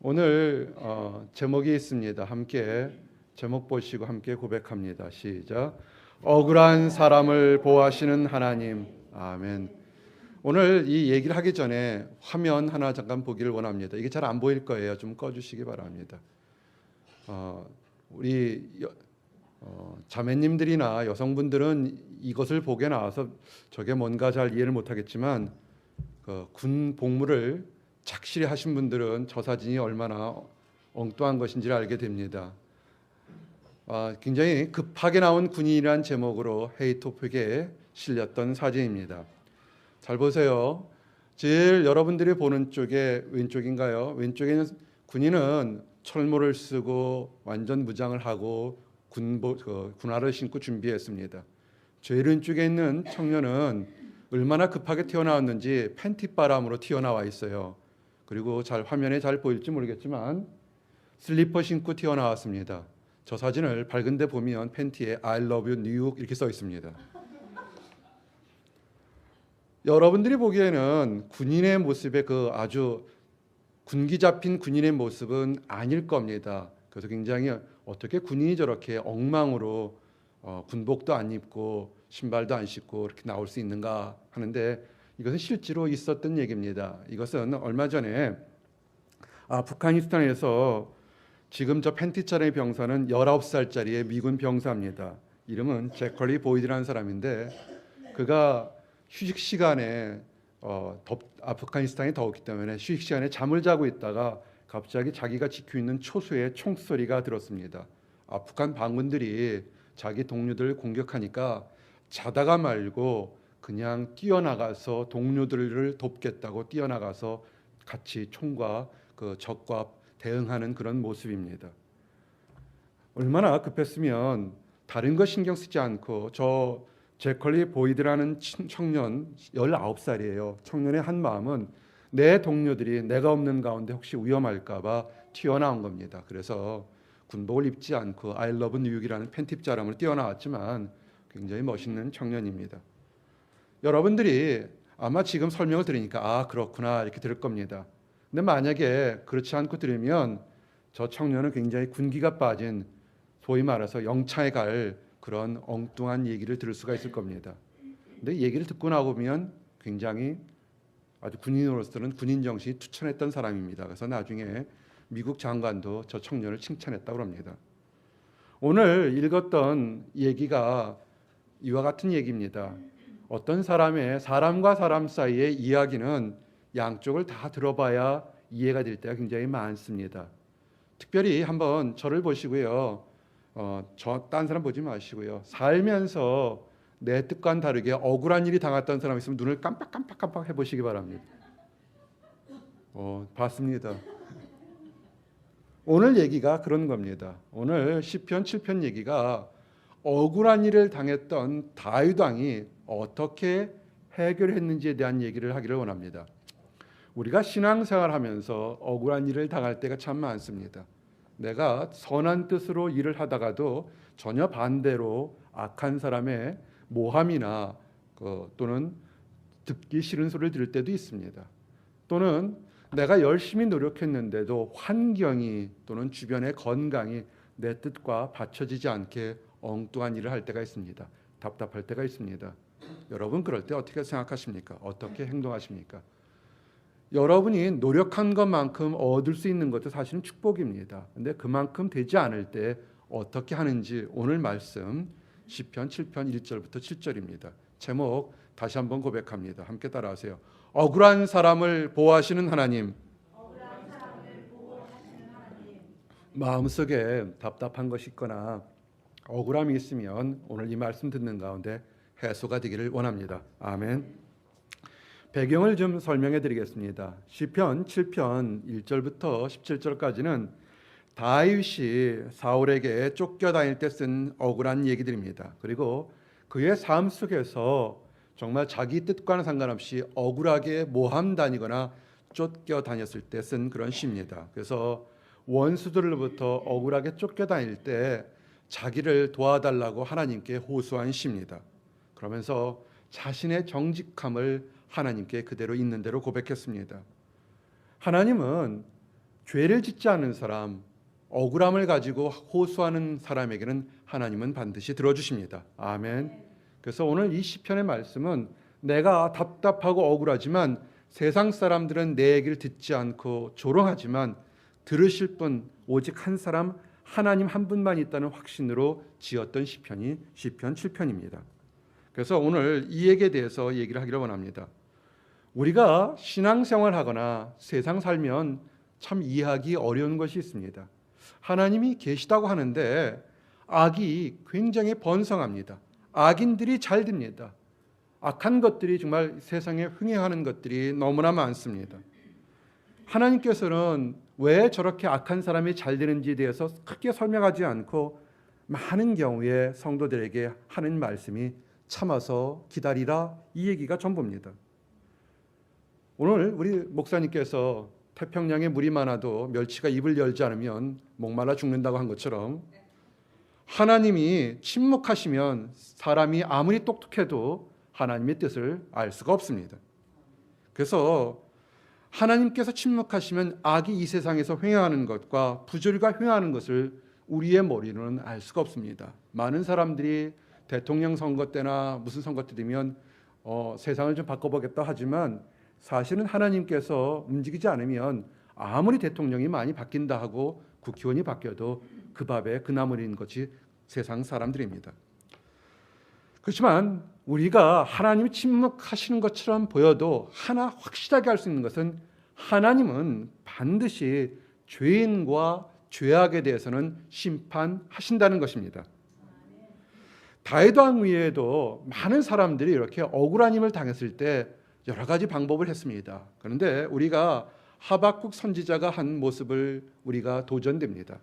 오늘 제목이 있습니다. 함께 제목 보시고 함께 고백합니다. 시작. 억울한 사람을 보호하시는 하나님. 아멘. 오늘 이 얘기를 하기 전에 화면 하나 잠깐 보기를 원합니다. 이게 잘 안 보일 거예요. 좀 꺼주시기 바랍니다. 우리 자매님들이나 여성분들은 이것을 보게 나와서 저게 뭔가 잘 이해를 못하겠지만 군 복무를 착실히 하신 분들은 저 사진이 얼마나 엉뚱한 것인지를 알게 됩니다. 굉장히 급하게 나온 군인이라는 제목으로 헤이토픽에 실렸던 사진입니다. 잘 보세요. 제일 여러분들이 보는 쪽에 왼쪽인가요? 왼쪽에 있는 군인은 철모를 쓰고 완전 무장을 하고 군화를 신고 준비했습니다. 제일 왼쪽에 있는 청년은 얼마나 급하게 튀어나왔는지 팬티바람으로 튀어나와 있어요. 그리고 화면에 잘 보일지 모르겠지만 슬리퍼 신고 튀어나왔습니다. 저 사진을 밝은 데 보면 팬티에 I love you 뉴욕 이렇게 써 있습니다. 여러분들이 보기에는 군인의 모습에 아주 군기 잡힌 군인의 모습은 아닐 겁니다. 그래서 굉장히 어떻게 군인이 저렇게 엉망으로 군복도 안 입고 신발도 안 신고 이렇게 나올 수 있는가 하는데 이것은 실제로 있었던 얘기입니다. 이것은 얼마 전에 아프가니스탄에서 지금 저 팬티차림의 병사는 19살짜리의 미군 병사입니다. 이름은 제컬리 보이드라는 사람인데 그가 휴식 시간에 아프가니스탄이 더웠기 때문에 휴식 시간에 잠을 자고 있다가 갑자기 자기가 지키고 있는 초소의 총소리가 들었습니다. 아프간 반군들이 자기 동료들을 공격하니까 자다가 말고 그냥 뛰어나가서 동료들을 돕겠다고 뛰어나가서 같이 총과 적과 대응하는 그런 모습입니다. 얼마나 급했으면 다른 거 신경 쓰지 않고 저 제컬리 보이드라는 청년 19살이에요. 청년의 한 마음은 내 동료들이 내가 없는 가운데 혹시 위험할까 봐 튀어나온 겁니다. 그래서 군복을 입지 않고 I love 뉴욕이라는 팬티자람으로 뛰어나왔지만 굉장히 멋있는 청년입니다. 여러분들이 아마 지금 설명을 들으니까 그렇구나 이렇게 들을 겁니다. 근데 만약에 그렇지 않고 들으면 저 청년은 굉장히 군기가 빠진 소위 말해서 영창에 갈 그런 엉뚱한 얘기를 들을 수가 있을 겁니다. 근데 얘기를 듣고 나보면 굉장히 아주 군인으로서는 군인 정신이 투철했던 사람입니다. 그래서 나중에 미국 장관도 저 청년을 칭찬했다고 합니다. 오늘 읽었던 얘기가 이와 같은 얘기입니다. 어떤 사람과 사람 사이의 이야기는 양쪽을 다 들어봐야 이해가 될 때가 굉장히 많습니다. 특별히 한번 저를 보시고요. 딴 사람 보지 마시고요. 살면서 내 뜻과는 다르게 억울한 일이 당했던 사람 있으면 눈을 깜빡 해보시기 바랍니다. 봤습니다. 오늘 얘기가 그런 겁니다. 오늘 시편 7편 얘기가 억울한 일을 당했던 다윗 왕이 어떻게 해결했는지에 대한 얘기를 하기를 원합니다. 우리가 신앙생활하면서 억울한 일을 당할 때가 참 많습니다. 내가 선한 뜻으로 일을 하다가도 전혀 반대로 악한 사람의 모함이나 또는 듣기 싫은 소리를 들을 때도 있습니다. 또는 내가 열심히 노력했는데도 환경이 또는 주변의 건강이 내 뜻과 받쳐지지 않게 엉뚱한 일을 할 때가 있습니다. 답답할 때가 있습니다. 여러분 그럴 때 어떻게 생각하십니까? 어떻게 행동하십니까? 여러분이 노력한 것만큼 얻을 수 있는 것도 사실은 축복입니다. 근데 그만큼 되지 않을 때 어떻게 하는지 오늘 말씀 시편 7편 1절부터 7절입니다. 제목 다시 한번 고백합니다. 함께 따라하세요. 억울한 사람을 보호하시는 하나님. 마음속에 답답한 것이 있거나 억울함이 있으면 오늘 이 말씀 듣는 가운데 해소가 되기를 원합니다. 아멘. 배경을 좀 설명해 드리겠습니다. 시편 7편 1절부터 17절까지는 다윗이 사울에게 쫓겨다닐 때 쓴 억울한 얘기들입니다. 그리고 그의 삶 속에서 정말 자기 뜻과는 상관없이 억울하게 모함 다니거나 쫓겨다녔을 때 쓴 그런 시입니다. 그래서 원수들로부터 억울하게 쫓겨다닐 때 자기를 도와달라고 하나님께 호소한 시입니다. 그러면서 자신의 정직함을 하나님께 그대로 있는 대로 고백했습니다. 하나님은 죄를 짓지 않은 사람, 억울함을 가지고 호소하는 사람에게는 하나님은 반드시 들어주십니다. 아멘. 그래서 오늘 이 시편의 말씀은 내가 답답하고 억울하지만 세상 사람들은 내 얘기를 듣지 않고 조롱하지만 들으실 분 오직 한 사람 하나님 한 분만 있다는 확신으로 지었던 시편이 시편 7편입니다. 그래서 오늘 이 얘기에 대해서 얘기를 하기를 원합니다. 우리가 신앙생활하거나 세상 살면 참 이해하기 어려운 것이 있습니다. 하나님이 계시다고 하는데 악이 굉장히 번성합니다. 악인들이 잘 됩니다. 악한 것들이 정말 세상에 흥행하는 것들이 너무나 많습니다. 하나님께서는 왜 저렇게 악한 사람이 잘 되는지에 대해서 크게 설명하지 않고 많은 경우에 성도들에게 하는 말씀이 참아서 기다리라, 이 얘기가 전부입니다. 오늘 우리 목사님께서 태평양에 물이 많아도 멸치가 입을 열지 않으면 목말라 죽는다고 한 것처럼 하나님이 침묵하시면 사람이 아무리 똑똑해도 하나님의 뜻을 알 수가 없습니다. 그래서 하나님께서 침묵하시면 악이 이 세상에서 횡행하는 것과 부조리가 횡행하는 것을 우리의 머리로는 알 수가 없습니다. 많은 사람들이 대통령 선거 때나 무슨 선거 때 되면 세상을 좀 바꿔보겠다 하지만 사실은 하나님께서 움직이지 않으면 아무리 대통령이 많이 바뀐다 하고 국회의원이 바뀌어도 그 밥에 그 나물인 것이 세상 사람들입니다. 그렇지만 우리가 하나님이 침묵하시는 것처럼 보여도 하나 확실하게 알 수 있는 것은 하나님은 반드시 죄인과 죄악에 대해서는 심판하신다는 것입니다. 다윗 왕 위에도 많은 사람들이 이렇게 억울한 힘을 당했을 때 여러 가지 방법을 했습니다. 그런데 우리가 하박국 선지자가 한 모습을 우리가 도전됩니다.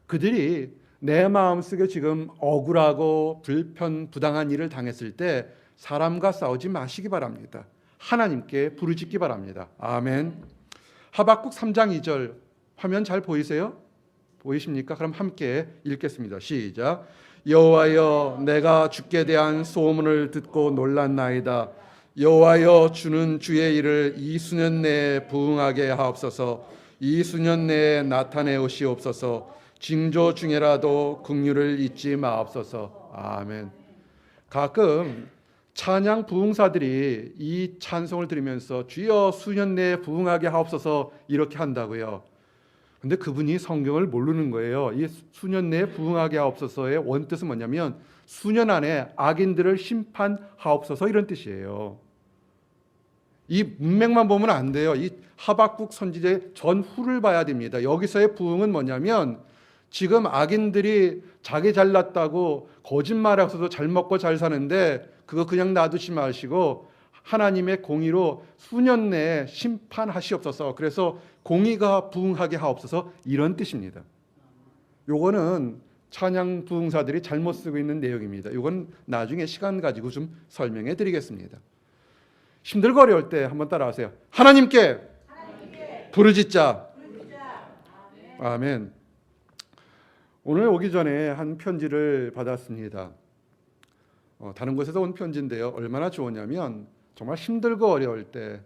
그들이 내 마음속에 지금 억울하고 불편부당한 일을 당했을 때 사람과 싸우지 마시기 바랍니다. 하나님께 부르짖기 바랍니다. 아멘. 하박국 3장 2절 화면 잘 보이세요? 보이십니까? 그럼 함께 읽겠습니다. 시작. 여호와여, 내가 주께 대한 소문을 듣고 놀랐나이다. 여호와여, 주는 주의 일을 이 수년 내에 부응하게 하옵소서. 이 수년 내에 나타내오시옵소서. 징조 중에라도 긍휼을 잊지 마옵소서. 아멘. 가끔 찬양 부흥사들이 이 찬송을 들으면서 주여 수년 내에 부응하게 하옵소서 이렇게 한다고요. 근데 그분이 성경을 모르는 거예요. 이 수년 내에 부응하게 하옵소서의 원뜻은 뭐냐면 수년 안에 악인들을 심판하옵소서 이런 뜻이에요. 이 문맥만 보면 안 돼요. 이 하박국 선지자의 전후를 봐야 됩니다. 여기서의 부응은 뭐냐면 지금 악인들이 자기 잘났다고 거짓말하고서도 잘 먹고 잘 사는데 그거 그냥 놔두지 마시고 하나님의 공의로 수년 내에 심판하시옵소서. 그래서 공의가 부응하게 하옵소서 이런 뜻입니다. 요거는 찬양 부흥사들이 잘못 쓰고 있는 내용입니다. 요건 나중에 시간 가지고 좀 설명해 드리겠습니다. 힘들고 어려울 때 한번 따라하세요. 하나님께 부르짖자. 아멘. 오늘 오기 전에 한 편지를 받았습니다. 다른 곳에서 온 편지인데요. 얼마나 좋으냐면 정말 힘들고 어려울 때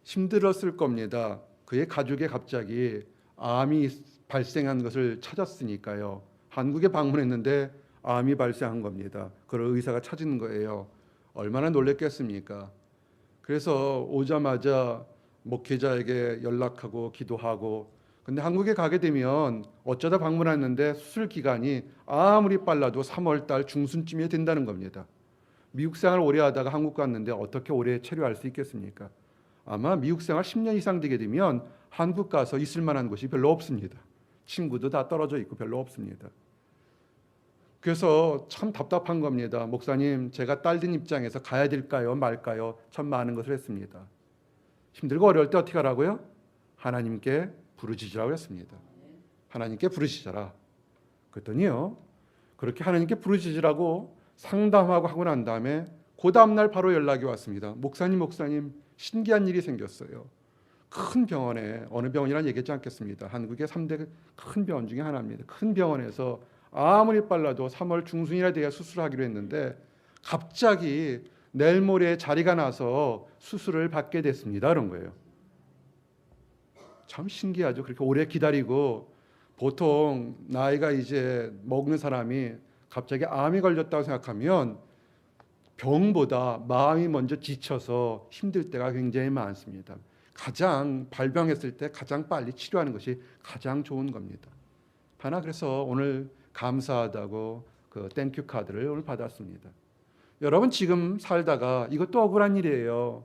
힘들었을 겁니다. 그의 가족에 갑자기 암이 발생한 것을 찾았으니까요. 한국에 방문했는데 암이 발생한 겁니다. 그걸 의사가 찾은 거예요. 얼마나 놀랬겠습니까? 그래서 오자마자 목회자에게 연락하고 기도하고, 근데 한국에 가게 되면 어쩌다 방문했는데 수술 기간이 아무리 빨라도 3월 달 중순쯤에 된다는 겁니다. 미국 생활 오래 하다가 한국 갔는데 어떻게 오래 체류할 수 있겠습니까? 아마 미국 생활 10년 이상 되게 되면 한국 가서 있을 만한 곳이 별로 없습니다. 친구도 다 떨어져 있고 별로 없습니다. 그래서 참 답답한 겁니다. 목사님, 제가 딸린 입장에서 가야 될까요 말까요? 참 많은 것을 했습니다. 힘들고 어려울 때 어떻게 하라고요? 하나님께 부르짖으라고 했습니다. 하나님께 부르짖어라. 그랬더니요, 그렇게 하나님께 부르짖으라고 상담하고 하고 난 다음에 그 다음날 바로 연락이 왔습니다. 목사님 신기한 일이 생겼어요. 큰 병원에, 어느 병원이라는 얘기하지 않겠습니다. 한국의 3대 큰 병원 중에 하나입니다. 큰 병원에서 아무리 빨라도 3월 중순이나 돼야 수술하기로 했는데 갑자기 내일 모레 자리가 나서 수술을 받게 됐습니다. 그런 거예요. 참 신기하죠. 그렇게 오래 기다리고 보통 나이가 이제 먹는 사람이 갑자기 암이 걸렸다고 생각하면 병보다 마음이 먼저 지쳐서 힘들 때가 굉장히 많습니다. 가장 발병했을 때 가장 빨리 치료하는 것이 가장 좋은 겁니다. 하나 그래서 오늘 감사하다고 그 땡큐 카드를 오늘 받았습니다. 여러분 지금 살다가 이것도 억울한 일이에요.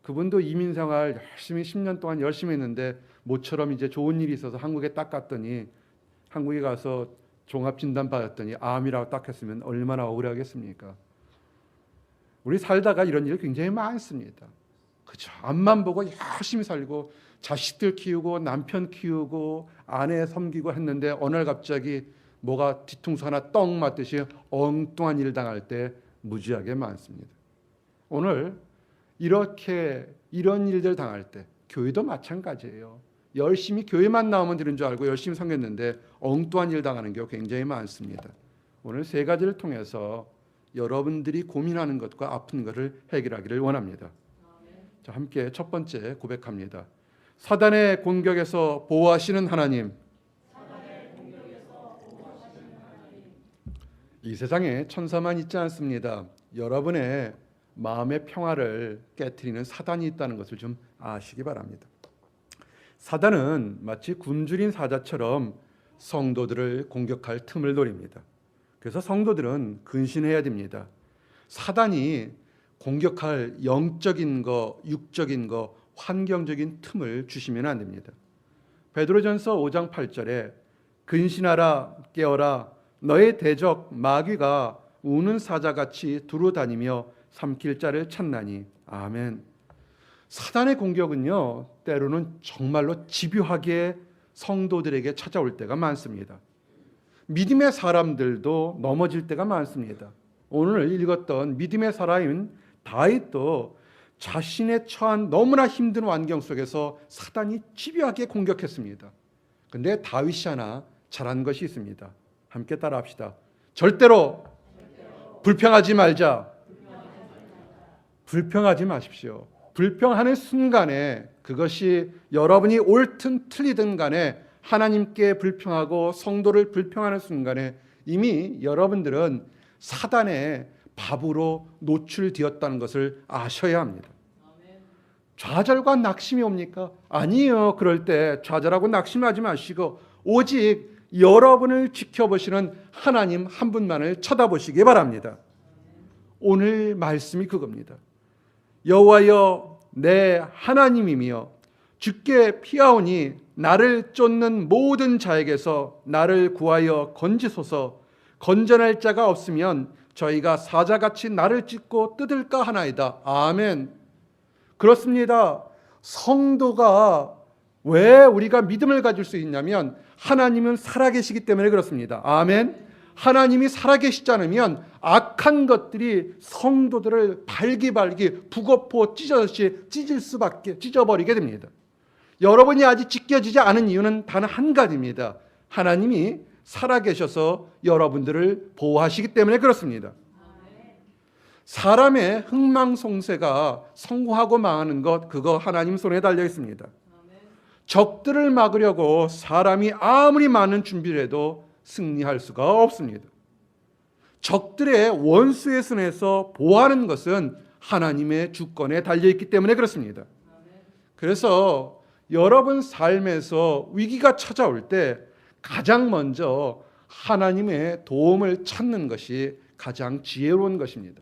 그분도 이민생활 열심히 10년 동안 열심히 했는데 모처럼 이제 좋은 일이 있어서 한국에 딱 갔더니 한국에 가서 종합진단 받았더니 암이라고 딱 했으면 얼마나 억울하겠습니까? 우리 살다가 이런 일 굉장히 많습니다. 그죠? 앞만 보고 열심히 살고 자식들 키우고 남편 키우고 아내 섬기고 했는데 어느 날 갑자기 뭐가 뒤통수 하나 떡 맞듯이 엉뚱한 일 당할 때 무지하게 많습니다. 오늘 이렇게 이런 일들 당할 때 교회도 마찬가지예요. 열심히 교회만 나오면 되는 줄 알고 열심히 섬겼는데 엉뚱한 일 당하는 경우 굉장히 많습니다. 오늘 세 가지를 통해서 여러분들이 고민하는 것과 아픈 것을 해결하기를 원합니다. 자, 함께 첫 번째 고백합니다. 사단의 공격에서 보호하시는 하나님. 이 세상에 천사만 있지 않습니다. 여러분의 마음의 평화를 깨트리는 사단이 있다는 것을 좀 아시기 바랍니다. 사단은 마치 굶주린 사자처럼 성도들을 공격할 틈을 노립니다. 그래서 성도들은 근신해야 됩니다. 사단이 공격할 영적인 거, 육적인 거, 환경적인 틈을 주시면 안 됩니다. 베드로전서 5장 8절에 근신하라 깨어라 너의 대적 마귀가 우는 사자같이 두루다니며 삼킬 자를 찾나니. 아멘. 사단의 공격은요 때로는 정말로 집요하게 성도들에게 찾아올 때가 많습니다. 믿음의 사람들도 넘어질 때가 많습니다. 오늘 읽었던 믿음의 사람인 다윗도 자신의 처한 너무나 힘든 환경 속에서 사단이 집요하게 공격했습니다. 그런데 다윗이 하나 잘한 것이 있습니다. 함께 따라합시다. 절대로 불평하지 말자. 불평하지 마십시오. 불평하는 순간에 그것이 여러분이 옳든 틀리든 간에 하나님께 불평하고 성도를 불평하는 순간에 이미 여러분들은 사단의 밥으로 노출되었다는 것을 아셔야 합니다. 좌절과 낙심이 옵니까? 아니요. 그럴 때 좌절하고 낙심하지 마시고 오직 여러분을 지켜보시는 하나님 한 분만을 쳐다보시기 바랍니다. 오늘 말씀이 그겁니다. 여호와여 내 하나님이며 주께 피하오니 나를 쫓는 모든 자에게서 나를 구하여 건지소서. 건전할 자가 없으면 저희가 사자같이 나를 찢고 뜯을까 하나이다. 아멘. 그렇습니다. 성도가 왜 우리가 믿음을 가질 수 있냐면 하나님은 살아계시기 때문에 그렇습니다. 아멘. 하나님이 살아계시지 않으면 악한 것들이 성도들을 발기발기 북어포 찢어듯이 찢어버리게 됩니다. 여러분이 아직 찢겨지지 않은 이유는 단 한 가지입니다. 하나님이 살아계셔서 여러분들을 보호하시기 때문에 그렇습니다. 사람의 흥망성쇠가 성공하고 망하는 것, 그거 하나님 손에 달려 있습니다. 적들을 막으려고 사람이 아무리 많은 준비를 해도 승리할 수가 없습니다. 적들의 원수의 손에서 보호하는 것은 하나님의 주권에 달려있기 때문에 그렇습니다. 그래서 여러분 삶에서 위기가 찾아올 때 가장 먼저 하나님의 도움을 찾는 것이 가장 지혜로운 것입니다.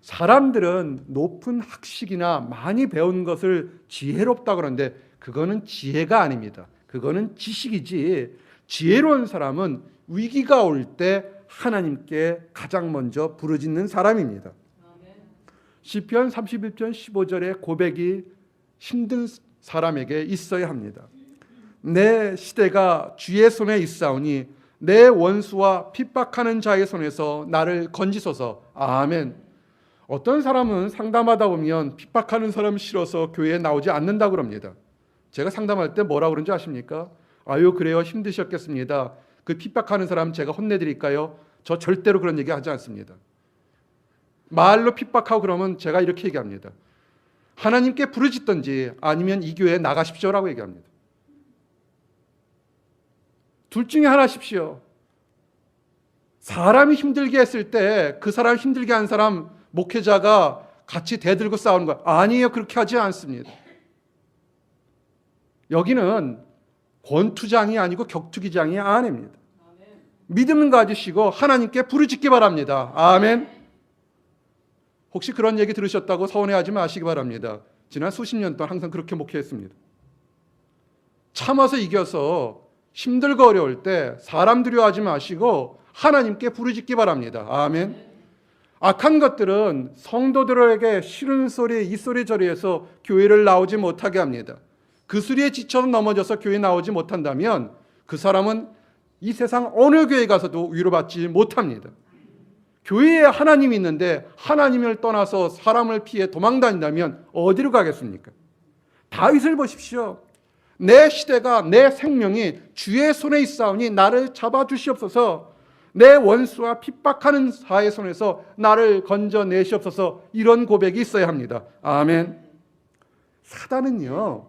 사람들은 높은 학식이나 많이 배운 것을 지혜롭다 그러는데 그거는 지혜가 아닙니다. 그거는 지식이지. 지혜로운 사람은 위기가 올 때 하나님께 가장 먼저 부르짖는 사람입니다. 시편 31편 15절의 고백이 힘든 사람에게 있어야 합니다. 내 시대가 주의 손에 있사오니 내 원수와 핍박하는 자의 손에서 나를 건지소서. 아멘. 어떤 사람은 상담하다 보면 핍박하는 사람 싫어서 교회에 나오지 않는다고 그럽니다. 제가 상담할 때 뭐라고 그런지 아십니까? 아유 그래요 힘드셨겠습니다. 그 핍박하는 사람 제가 혼내드릴까요? 저 절대로 그런 얘기 하지 않습니다. 말로 핍박하고 그러면 제가 이렇게 얘기합니다. 하나님께 부르짖든지 아니면 이 교회에 나가십시오라고 얘기합니다. 둘 중에 하나십시오. 사람이 힘들게 했을 때 그 사람 힘들게 한 사람 목회자가 같이 대들고 싸우는 거야. 아니에요. 그렇게 하지 않습니다. 여기는 권투장이 아니고 격투기장이 아닙니다. 믿음을 가지시고 하나님께 부르짖기 바랍니다. 아멘. 혹시 그런 얘기 들으셨다고 서운해하지 마시기 바랍니다. 지난 수십 년 동안 항상 그렇게 목회했습니다. 참아서 이겨서 힘들고 어려울 때 사람 두려워하지 마시고 하나님께 부르짖기 바랍니다. 아멘. 악한 것들은 성도들에게 싫은 소리, 이 소리 저리에서 교회를 나오지 못하게 합니다. 그 소리에 지쳐 넘어져서 교회 나오지 못한다면 그 사람은 이 세상 어느 교회 가서도 위로받지 못합니다. 교회에 하나님이 있는데 하나님을 떠나서 사람을 피해 도망다닌다면 어디로 가겠습니까? 다윗을 보십시오. 내 시대가 내 생명이 주의 손에 있사오니 나를 잡아주시옵소서. 내 원수와 핍박하는 자의 손에서 나를 건져내시옵소서. 이런 고백이 있어야 합니다. 아멘. 사단은요,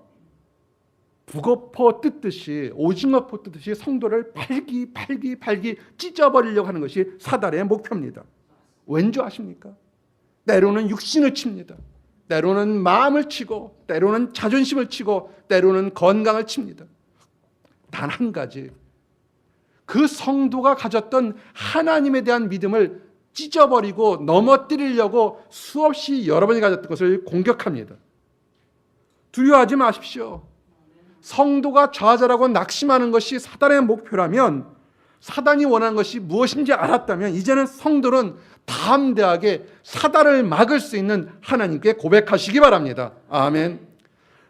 북어포 뜯듯이, 오징어포 뜯듯이 성도를 발기 찢어버리려고 하는 것이 사단의 목표입니다. 왠지 아십니까? 때로는 육신을 칩니다. 때로는 마음을 치고, 때로는 자존심을 치고, 때로는 건강을 칩니다. 단 한 가지, 그 성도가 가졌던 하나님에 대한 믿음을 찢어버리고 넘어뜨리려고 수없이 여러 번이 가졌던 것을 공격합니다. 두려워하지 마십시오. 성도가 좌절하고 낙심하는 것이 사단의 목표라면, 사단이 원하는 것이 무엇인지 알았다면 이제는 성도는 담대하게 사단을 막을 수 있는 하나님께 고백하시기 바랍니다. 아멘.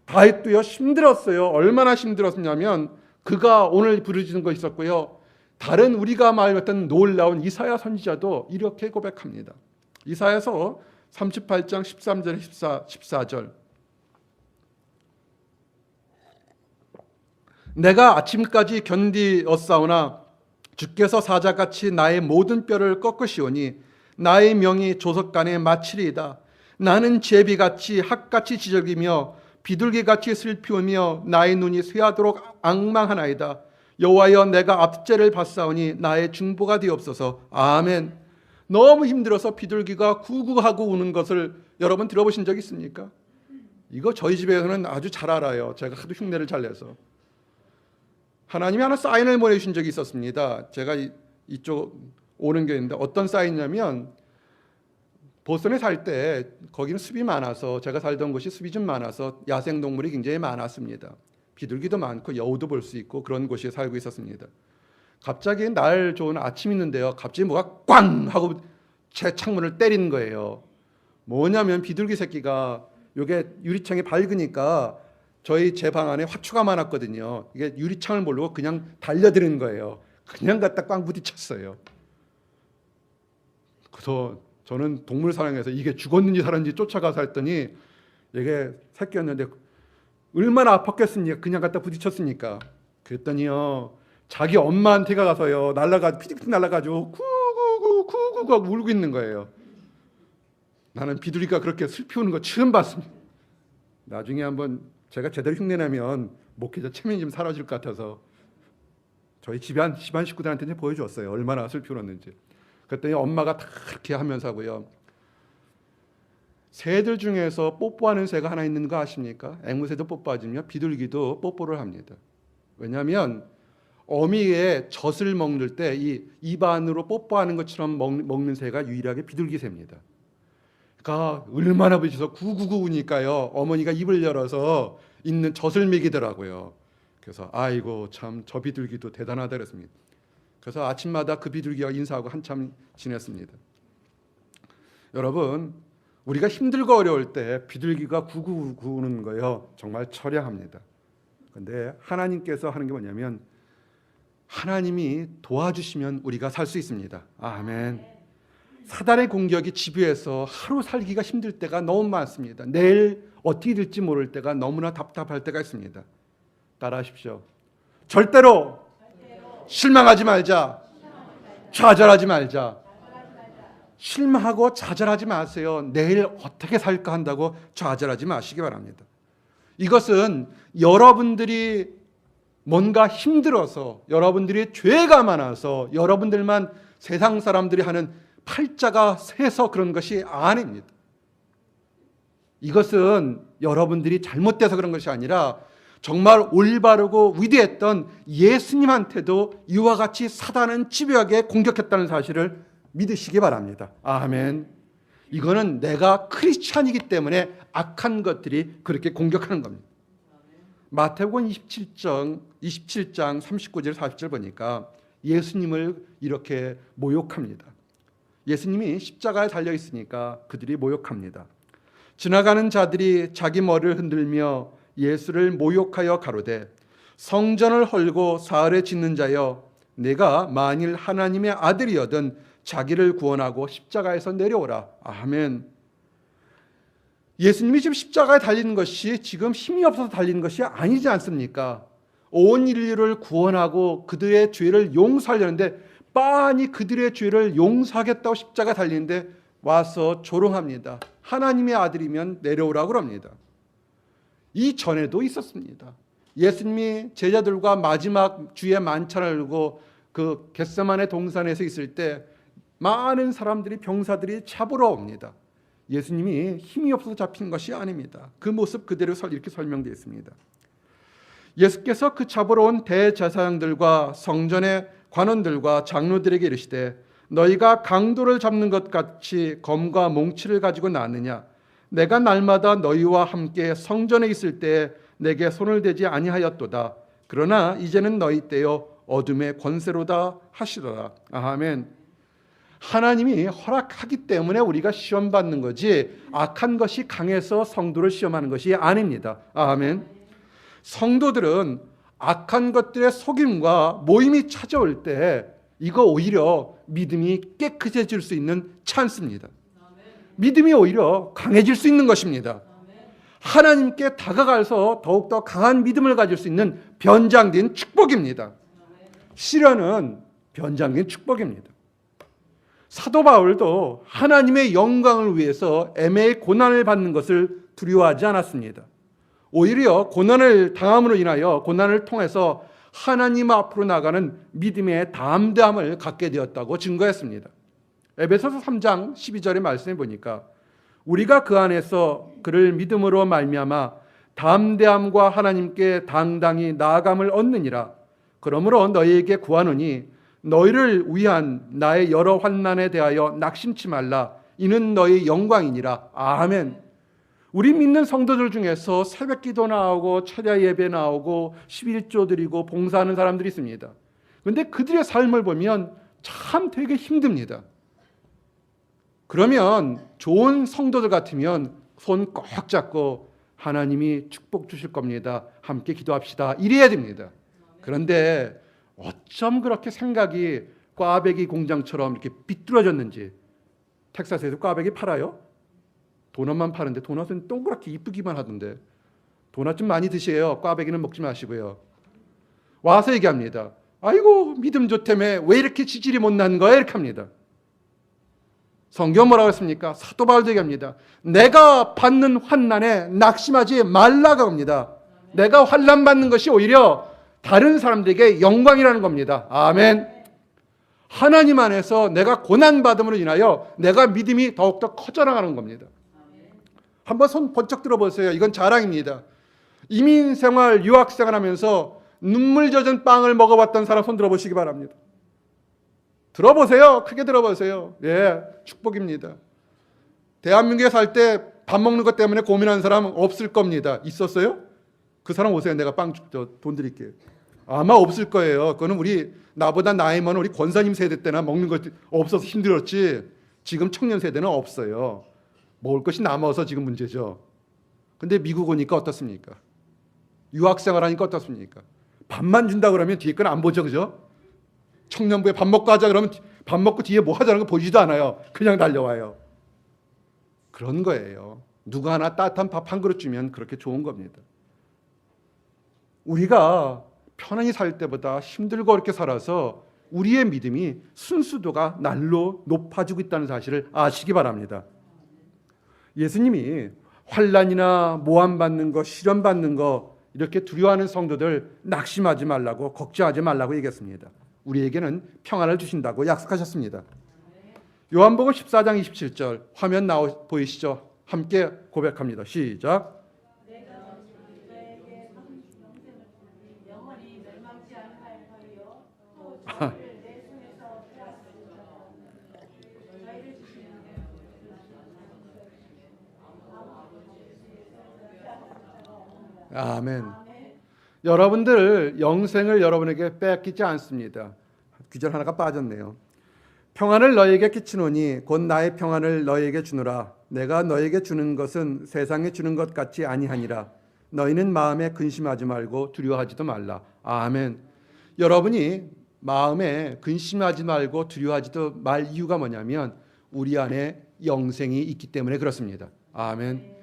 다윗도요, 힘들었어요. 얼마나 힘들었냐면 그가 오늘 부르짖는 거 있었고요, 다른 우리가 말했던 놀라운 이사야 선지자도 이렇게 고백합니다. 이사야서 38장 13절 14절. 내가 아침까지 견디었사오나 주께서 사자같이 나의 모든 뼈를 꺾으시오니 나의 명이 조석간에 마치리이다. 나는 제비같이 학같이 지저귀며 비둘기같이 슬피우며 나의 눈이 쇠하도록 앙망하나이다. 여호와여, 내가 압제를 받사오니 나의 중보가 되옵소서. 아멘. 너무 힘들어서 비둘기가 구구하고 우는 것을 여러분 들어보신 적 있습니까? 이거 저희 집에서는 아주 잘 알아요. 제가 하도 흉내를 잘 내서. 하나님이 하나 사인을 보내주신 적이 있었습니다. 제가 이쪽 오는 교회인데 어떤 사인이냐면, 보스턴에 살 때 거기는 숲이 많아서, 제가 살던 곳이 숲이 좀 많아서 야생동물이 굉장히 많았습니다. 비둘기도 많고 여우도 볼 수 있고 그런 곳에 살고 있었습니다. 갑자기 날 좋은 아침 있는데요, 갑자기 뭐가 꽝 하고 제 창문을 때리는 거예요. 뭐냐면 비둘기 새끼가, 요게 유리창이 밝으니까 저희 제 방 안에 화초가 많았거든요. 이게 유리창을 모르고 그냥 달려드는 거예요. 그냥 갖다 꽝 부딪혔어요. 그래서 저는 동물 사랑해서 이게 죽었는지 살았는지 쫓아가서 했더니 이게 새끼였는데 얼마나 아팠겠습니까? 그냥 갖다 부딪혔으니까. 그랬더니요, 자기 엄마한테 가서요, 피직피직 날아가지고 구구구 하고 울고 있는 거예요. 나는 비둘기가 그렇게 슬피 우는 거 처음 봤습니다. 나중에 한번 제가 제대로 흉내내면 목회자 체면이 좀 사라질 것 같아서 저희 집안 식구들한테 이제 보여줬어요. 얼마나 슬피 울었는지. 그랬더니 엄마가 다 그렇게 하면서 하고요, 새들 중에서 뽀뽀하는 새가 하나 있는 거 아십니까? 앵무새도 뽀뽀하지만 비둘기도 뽀뽀를 합니다. 왜냐하면 어미의 젖을 먹을 때 이 입 안으로 뽀뽀하는 것처럼 먹는 새가 유일하게 비둘기 새입니다. 그러니까 얼마나 부딪혀서 구구구 우니까요, 어머니가 입을 열어서 있는 젖을 먹이더라고요. 그래서 아이고 참 저 비둘기도 대단하다 그랬습니다. 그래서 아침마다 그 비둘기와 인사하고 한참 지냈습니다. 여러분, 우리가 힘들고 어려울 때 비둘기가 구구구 우는 거요, 정말 처량합니다. 그런데 하나님께서 하는 게 뭐냐면, 하나님이 도와주시면 우리가 살 수 있습니다. 아멘. 사단의 공격이 집요해서 하루 살기가 힘들 때가 너무 많습니다. 내일 어떻게 될지 모를 때가 너무나 답답할 때가 있습니다. 따라하십시오. 절대로 실망하지 말자. 좌절하지 말자. 실망하고 좌절하지 마세요. 내일 어떻게 살까 한다고 좌절하지 마시기 바랍니다. 이것은 여러분들이 뭔가 힘들어서, 여러분들이 죄가 많아서 여러분들만 세상 사람들이 하는 팔자가 세서 그런 것이 아닙니다. 이것은 여러분들이 잘못돼서 그런 것이 아니라 정말 올바르고 위대했던 예수님한테도 이와 같이 사단은 집요하게 공격했다는 사실을 믿으시기 바랍니다. 아멘. 이거는 내가 크리스찬이기 때문에 악한 것들이 그렇게 공격하는 겁니다. 마태복음 27장 39절 40절 보니까 예수님을 이렇게 모욕합니다. 예수님이 십자가에 달려 있으니까 그들이 모욕합니다. 지나가는 자들이 자기 머리를 흔들며 예수를 모욕하여 가로되 성전을 헐고 사흘에 짓는 자여 내가 만일 하나님의 아들이여든 자기를 구원하고 십자가에서 내려오라. 아멘. 예수님이 지금 십자가에 달리는 것이 지금 힘이 없어서 달리는 것이 아니지 않습니까? 온 인류를 구원하고 그들의 죄를 용서하려는데 빤히 그들의 죄를 용서하겠다고 십자가에 달리는데 와서 조롱합니다. 하나님의 아들이면 내려오라고 그럽니다. 이전에도 있었습니다. 예수님이 제자들과 마지막 주의 만찬을 열고 그 겟세마네 동산에서 있을 때 많은 사람들이, 병사들이 잡으러 옵니다. 예수님이 힘이 없어서 잡힌 것이 아닙니다. 그 모습 그대로 이렇게 설명되어 있습니다. 예수께서 그 잡으러 온 대제사장들과 성전의 관원들과 장로들에게 이르시되 너희가 강도를 잡는 것 같이 검과 몽치를 가지고 나느냐? 내가 날마다 너희와 함께 성전에 있을 때에 내게 손을 대지 아니하였도다. 그러나 이제는 너희 때요 어둠의 권세로다 하시더라. 아멘. 하나님이 허락하기 때문에 우리가 시험받는 거지 악한 것이 강해서 성도를 시험하는 것이 아닙니다. 아멘. 성도들은 악한 것들의 속임과 모임이 찾아올 때 이거 오히려 믿음이 깨끗해질 수 있는 찬스입니다. 믿음이 오히려 강해질 수 있는 것입니다. 하나님께 다가가서 더욱더 강한 믿음을 가질 수 있는 변장된 축복입니다. 시련은 변장된 축복입니다. 사도 바울도 하나님의 영광을 위해서 애매히 고난을 받는 것을 두려워하지 않았습니다. 오히려 고난을 당함으로 인하여 고난을 통해서 하나님 앞으로 나가는 믿음의 담대함을 갖게 되었다고 증거했습니다. 에베소서 3장 12절의 말씀에 보니까 우리가 그 안에서 그를 믿음으로 말미암아 담대함과 하나님께 당당히 나아감을 얻느니라. 그러므로 너희에게 구하노니 너희를 위한 나의 여러 환난에 대하여 낙심치 말라. 이는 너희 영광이니라. 아멘. 우리 믿는 성도들 중에서 새벽기도 나오고 철야 예배 나오고 11조 드리고 봉사하는 사람들이 있습니다. 그런데 그들의 삶을 보면 참 되게 힘듭니다. 그러면 좋은 성도들 같으면 손 꼭 잡고 하나님이 축복 주실 겁니다. 함께 기도합시다. 이래야 됩니다. 그런데 어쩜 그렇게 생각이 꽈배기 공장처럼 이렇게 비뚤어졌는지. 텍사스에서 꽈배기 팔아요? 도넛만 파는데 도넛은 동그랗게 이쁘기만 하던데 도넛 좀 많이 드세요. 꽈배기는 먹지 마시고요. 와서 얘기합니다. 아이고 믿음 좋다며 왜 이렇게 지질이 못난 거야? 이렇게 합니다. 성경 뭐라고 했습니까? 사도 바울도 얘기합니다. 내가 받는 환난에 낙심하지 말라고 합니다. 내가 환난 받는 것이 오히려 다른 사람들에게 영광이라는 겁니다. 아멘. 하나님 안에서 내가 고난받음으로 인하여 내가 믿음이 더욱더 커져나가는 겁니다. 한번 손 번쩍 들어보세요. 이건 자랑입니다. 이민생활, 유학생활 하면서 눈물 젖은 빵을 먹어봤던 사람 손 들어보시기 바랍니다. 들어보세요. 크게 들어보세요. 예, 축복입니다. 대한민국에 살 때 밥 먹는 것 때문에 고민하는 사람 없을 겁니다. 있었어요? 그 사람 오세요. 내가 돈 드릴게요. 아마 없을 거예요. 그거는 나보다 나이 많은 우리 권사님 세대 때나 먹는 것 없어서 힘들었지 지금 청년 세대는 없어요. 먹을 것이 남아서 지금 문제죠. 근데 미국 오니까 어떻습니까? 유학생활 하니까 어떻습니까? 밥만 준다 그러면 뒤에 건 안 보죠. 그죠? 청년부에 밥 먹고 하자 그러면 밥 먹고 뒤에 뭐 하자는 거 보이지도 않아요. 그냥 달려와요. 그런 거예요. 누가 하나 따뜻한 밥 한 그릇 주면 그렇게 좋은 겁니다. 우리가 편안히 살 때보다 힘들고 어렵게 살아서 우리의 믿음이 순수도가 날로 높아지고 있다는 사실을 아시기 바랍니다. 예수님이 환난이나 모함받는 거, 시련받는 거 이렇게 두려워하는 성도들 낙심하지 말라고, 걱정하지 말라고 얘기했습니다. 우리에게는 평안을 주신다고 약속하셨습니다. 요한복음 14장 27절 화면 보이시죠? 함께 고백합니다. 시작. 아멘. 여러분들 영생을 여러분에게 뺏기지 않습니다. 귀절 하나가 빠졌네요. 평안을 너희에게 끼치노니 곧 나의 평안을 너희에게 주노라. 내가 너희에게 주는 것은 세상에 주는 것 같지 아니하니라. 너희는 마음에 근심하지 말고 두려워하지도 말라. 아멘. 여러분이 마음에 근심하지 말고 두려워하지도 말 이유가 뭐냐면 우리 안에 영생이 있기 때문에 그렇습니다. 아멘.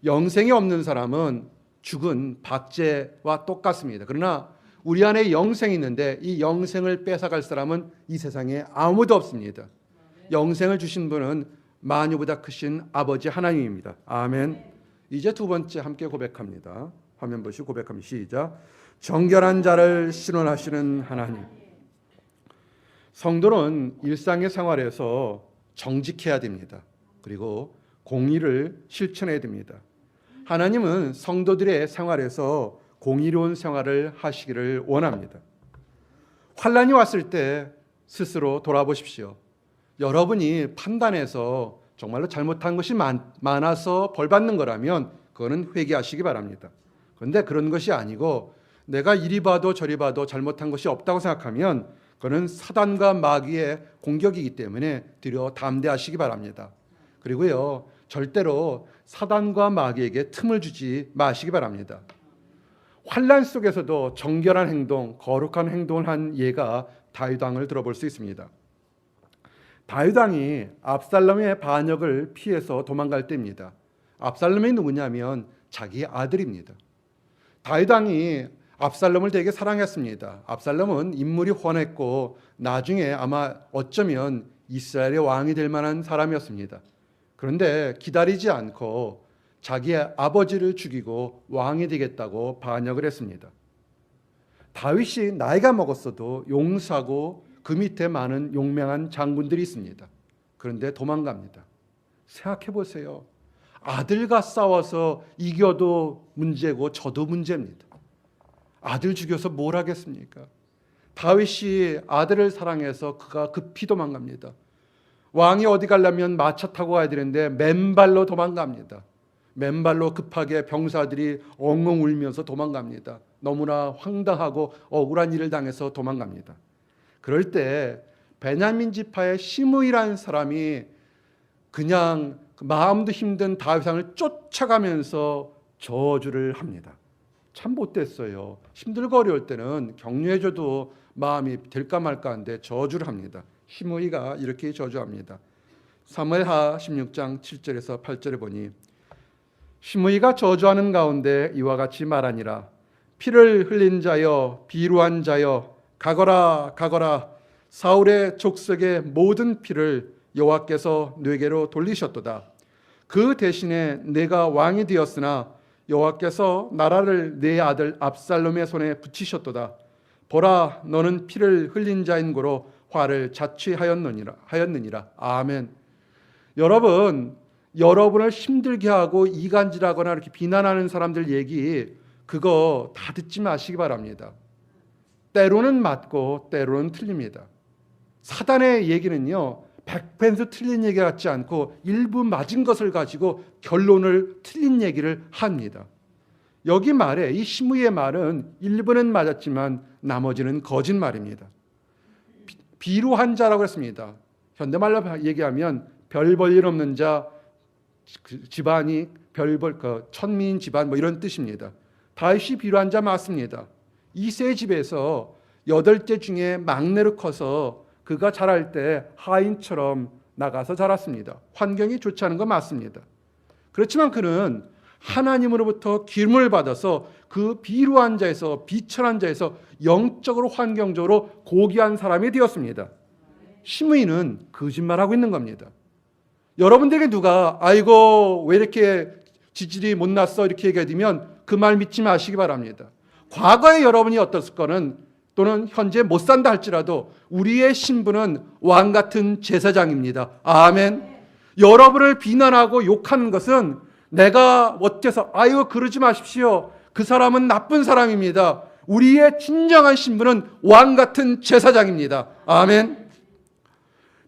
영생이 없는 사람은 죽은 박제와 똑같습니다. 그러나 우리 안에 영생이 있는데 이 영생을 뺏어갈 사람은 이 세상에 아무도 없습니다. 영생을 주신 분은 만유보다 크신 아버지 하나님입니다. 아멘. 이제 두 번째 함께 고백합니다. 화면 보시고 고백합니다. 시작. 정결한 자를 신원하시는 하나님. 성도는 일상의 생활에서 정직해야 됩니다. 그리고 공의를 실천해야 됩니다. 하나님은 성도들의 생활에서 공의로운 생활을 하시기를 원합니다. 환난이 왔을 때 스스로 돌아보십시오. 여러분이 판단해서 정말로 잘못한 것이 많아서 벌 받는 거라면 그거는 회개하시기 바랍니다. 그런데 그런 것이 아니고 내가 이리 봐도 저리 봐도 잘못한 것이 없다고 생각하면 그거는 사단과 마귀의 공격이기 때문에 뒤로 담대하시기 바랍니다. 그리고요, 절대로 사단과 마귀에게 틈을 주지 마시기 바랍니다. 환난 속에서도 정결한 행동, 거룩한 행동을 한 예가 다윗 왕을 들어볼 수 있습니다. 다윗 왕이 압살롬의 반역을 피해서 도망갈 때입니다. 압살롬이 누구냐면 자기 아들입니다. 다윗 왕이 압살롬을 되게 사랑했습니다. 압살롬은 인물이 훤했고 나중에 아마 어쩌면 이스라엘의 왕이 될 만한 사람이었습니다. 그런데 기다리지 않고 자기의 아버지를 죽이고 왕이 되겠다고 반역을 했습니다. 다윗이 나이가 먹었어도 용사고 그 밑에 많은 용맹한 장군들이 있습니다. 그런데 도망갑니다. 생각해 보세요. 아들과 싸워서 이겨도 문제고 져도 문제입니다. 아들 죽여서 뭘 하겠습니까? 다윗이 아들을 사랑해서 그가 급히 도망갑니다. 왕이 어디 가려면 마차 타고 가야 되는데 맨발로 도망갑니다. 맨발로 급하게 병사들이 엉엉 울면서 도망갑니다. 너무나 황당하고 억울한 일을 당해서 도망갑니다. 그럴 때 베냐민 지파의 시므이라는 사람이 그냥 마음도 힘든 다윗 왕을 쫓아가면서 저주를 합니다. 참 못됐어요. 힘들고 어려울 때는 격려해줘도 마음이 될까 말까 한데 저주를 합니다. 시므이가 이렇게 저주합니다. 사무엘하 16장 7절에서 8절에 보니 시므이가 저주하는 가운데 이와 같이 말하니라. 피를 흘린 자여 비루한 자여 가거라 가거라. 사울의 족속의 모든 피를 여호와께서 네게로 돌리셨도다. 그 대신에 내가 왕이 되었으나 여호와께서 나라를 내 아들 압살롬의 손에 붙이셨도다. 보라, 너는 피를 흘린 자인 고로 화를 자취하였느니라. 아멘. 여러분, 여러분을 힘들게 하고 이간질하거나 이렇게 비난하는 사람들 얘기 그거 다 듣지 마시기 바랍니다. 때로는 맞고 때로는 틀립니다. 사단의 얘기는요 100% 틀린 얘기 같지 않고 일부 맞은 것을 가지고 결론을 틀린 얘기를 합니다. 여기 말에 이 시므이의 말은 일부는 맞았지만 나머지는 거짓말입니다. 비루한 자라고 했습니다. 현대말로 얘기하면 별 볼 일 없는 자, 집안이 천민 집안 뭐 이런 뜻입니다. 다윗이 비루한 자 맞습니다. 이새의 집에서 8째 중에 막내로 커서 그가 자랄 때 하인처럼 나가서 자랐습니다. 환경이 좋지 않은 건 맞습니다. 그렇지만 그는 하나님으로부터 기름을 받아서 그 비루한 자에서 비천한 자에서 영적으로 환경적으로 고귀한 사람이 되었습니다. 시므이는 거짓말하고 있는 겁니다. 여러분들에게 누가 아이고 왜 이렇게 지질이 못났어 이렇게 얘기하면 그 말 믿지 마시기 바랍니다. 과거에 여러분이 어떻을 거는 또는 현재 못 산다 할지라도 우리의 신분은 왕 같은 제사장입니다. 아멘. 여러분을 비난하고 욕하는 것은 내가 어째서 아유 그러지 마십시오. 그 사람은 나쁜 사람입니다. 우리의 진정한 신분은 왕 같은 제사장입니다. 아멘.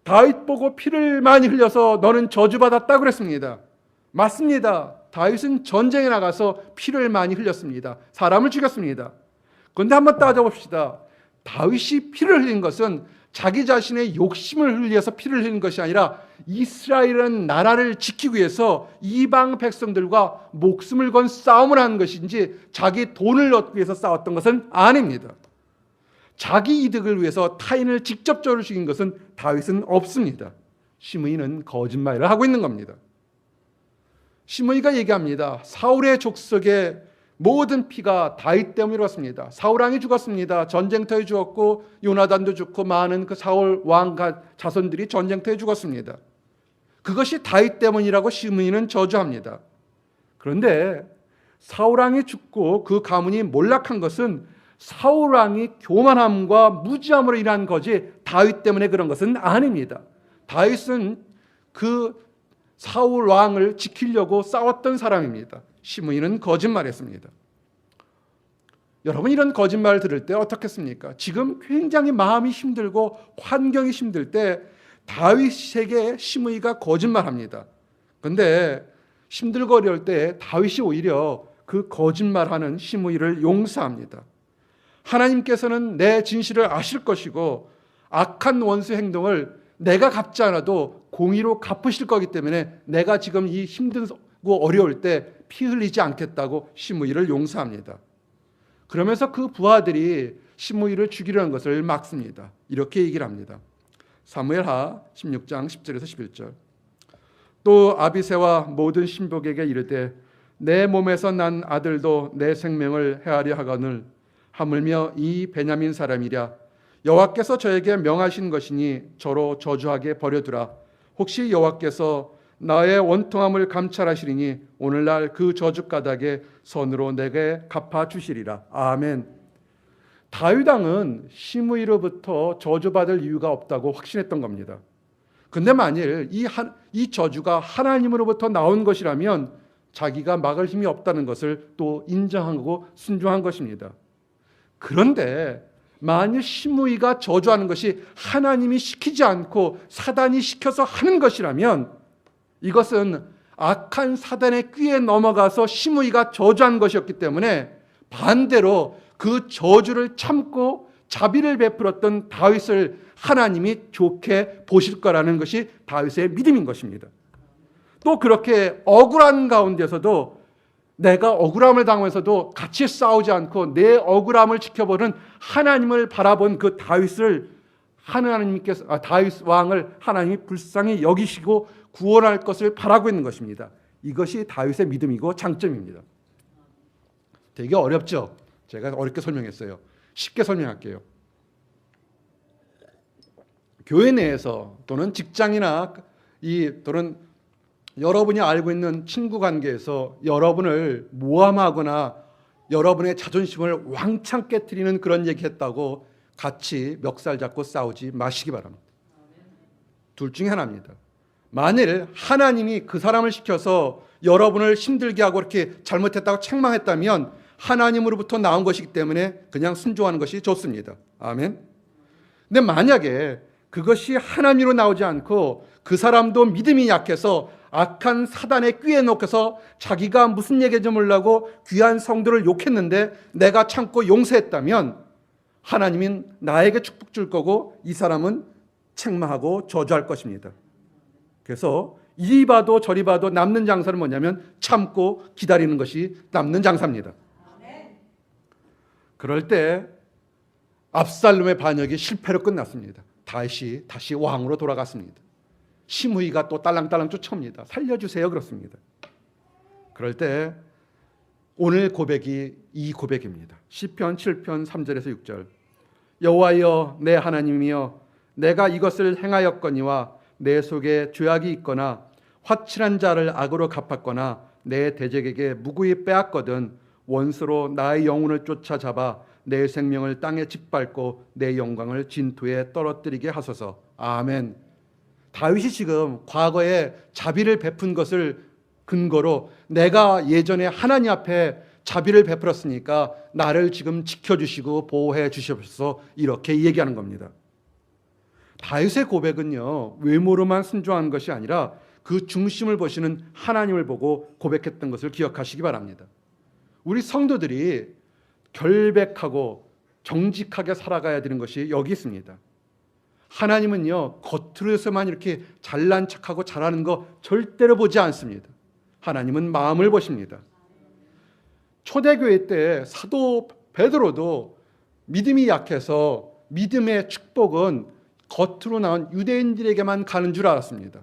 다윗 보고 피를 많이 흘려서 너는 저주받았다 그랬습니다. 맞습니다. 다윗은 전쟁에 나가서 피를 많이 흘렸습니다. 사람을 죽였습니다. 그런데 한번 따져봅시다. 다윗이 피를 흘린 것은 자기 자신의 욕심을 흘려서 피를 흘린 것이 아니라 이스라엘은 나라를 지키기 위해서 이방 백성들과 목숨을 건 싸움을 하는 것인지 자기 돈을 얻기 위해서 싸웠던 것은 아닙니다. 자기 이득을 위해서 타인을 직접적으로 죽인 것은 다윗은 없습니다. 시므이는 거짓말을 하고 있는 겁니다. 시므이가 얘기합니다. 사울의 족속의 모든 피가 다윗 때문에 이뤘습니다. 사울 왕이 죽었습니다. 전쟁터에 죽었고 요나단도 죽고 많은 그 사울 왕 자손들이 전쟁터에 죽었습니다. 그것이 다윗 때문이라고 시므이는 저주합니다. 그런데 사울 왕이 죽고 그 가문이 몰락한 것은 사울 왕이 교만함과 무지함으로 인한 거지 다윗 때문에 그런 것은 아닙니다. 다윗은 그 사울 왕을 지키려고 싸웠던 사람입니다. 시므이는 거짓말했습니다. 여러분 이런 거짓말을 들을 때 어떻겠습니까? 지금 굉장히 마음이 힘들고 환경이 힘들 때 다윗에게 시므이가 거짓말합니다. 그런데 힘들고 어려울 때 다윗이 오히려 그 거짓말하는 시므이를 용서합니다. 하나님께서는 내 진실을 아실 것이고 악한 원수 행동을 내가 갚지 않아도 공의로 갚으실 거기 때문에 내가 지금 이 힘들고 어려울 때 피 흘리지 않겠다고 시므이를 용서합니다. 그러면서 그 부하들이 시므이를 죽이려는 것을 막습니다. 이렇게 얘기를 합니다. 사무엘하 16장 10절에서 11절. 또 아비새와 모든 신복에게 이르되 내 몸에서 난 아들도 내 생명을 해하려 하거늘 하물며 이 베냐민 사람이랴 여호와께서 저에게 명하신 것이니 저로 저주하게 버려두라. 혹시 여호와께서 나의 원통함을 감찰하시리니 오늘날 그 저주가닥에 선으로 내게 갚아주시리라. 아멘. 다윗 왕은 시므이로부터 저주받을 이유가 없다고 확신했던 겁니다. 근데 만일 이 저주가 하나님으로부터 나온 것이라면 자기가 막을 힘이 없다는 것을 또 인정하고 순종한 것입니다. 그런데 만일 시므이가 저주하는 것이 하나님이 시키지 않고 사단이 시켜서 하는 것이라면 이것은 악한 사단의 꾀에 넘어가서 시므이가 저주한 것이었기 때문에 반대로 그 저주를 참고 자비를 베풀었던 다윗을 하나님이 좋게 보실 거라는 것이 다윗의 믿음인 것입니다. 또 그렇게 억울한 가운데서도 내가 억울함을 당하면서도 같이 싸우지 않고 내 억울함을 지켜보는 하나님을 바라본 그 다윗을 다윗 왕을 하나님이 불쌍히 여기시고 구원할 것을 바라고 있는 것입니다. 이것이 다윗의 믿음이고 장점입니다. 되게 어렵죠? 제가 어렵게 설명했어요. 쉽게 설명할게요. 교회 내에서 또는 직장이나 또는 여러분이 알고 있는 친구 관계에서 여러분을 모함하거나 여러분의 자존심을 왕창 깨트리는 그런 얘기했다고 같이 멱살 잡고 싸우지 마시기 바랍니다. 둘 중에 하나입니다. 만일 하나님이 그 사람을 시켜서 여러분을 힘들게 하고 이렇게 잘못했다고 책망했다면 하나님으로부터 나온 것이기 때문에 그냥 순종하는 것이 좋습니다. 아멘. 근데 만약에 그것이 하나님으로 나오지 않고 그 사람도 믿음이 약해서 악한 사단의 꾀에 놓여서 자기가 무슨 얘기인지 모르고 귀한 성도를 욕했는데 내가 참고 용서했다면 하나님은 나에게 축복 줄 거고 이 사람은 책망하고 저주할 것입니다. 그래서 이리 봐도 저리 봐도 남는 장사는 뭐냐면 참고 기다리는 것이 남는 장사입니다. 그럴 때 압살롬의 반역이 실패로 끝났습니다. 다윗이 다시 왕으로 돌아갔습니다. 시므이가 또 딸랑딸랑 쫓아옵니다. 살려주세요 그렇습니다. 그럴 때 오늘 고백이 이 고백입니다. 시편 7편 3절에서 6절. 여호와여 내 하나님이여 내가 이것을 행하였거니와 내 속에 죄악이 있거나 화칠한 자를 악으로 갚았거나 내 대적에게 무고히 빼앗거든 원수로 나의 영혼을 쫓아잡아 내 생명을 땅에 짓밟고 내 영광을 진토에 떨어뜨리게 하소서. 아멘. 다윗이 지금 과거에 자비를 베푼 것을 근거로 내가 예전에 하나님 앞에 자비를 베풀었으니까 나를 지금 지켜주시고 보호해 주셔서 이렇게 얘기하는 겁니다. 다윗의 고백은요, 외모로만 순종한 것이 아니라 그 중심을 보시는 하나님을 보고 고백했던 것을 기억하시기 바랍니다. 우리 성도들이 결백하고 정직하게 살아가야 되는 것이 여기 있습니다. 하나님은요, 겉으로서만 이렇게 잘난 척하고 잘하는 거 절대로 보지 않습니다. 하나님은 마음을 보십니다. 초대교회 때 사도 베드로도 믿음이 약해서 믿음의 축복은 겉으로 나온 유대인들에게만 가는 줄 알았습니다.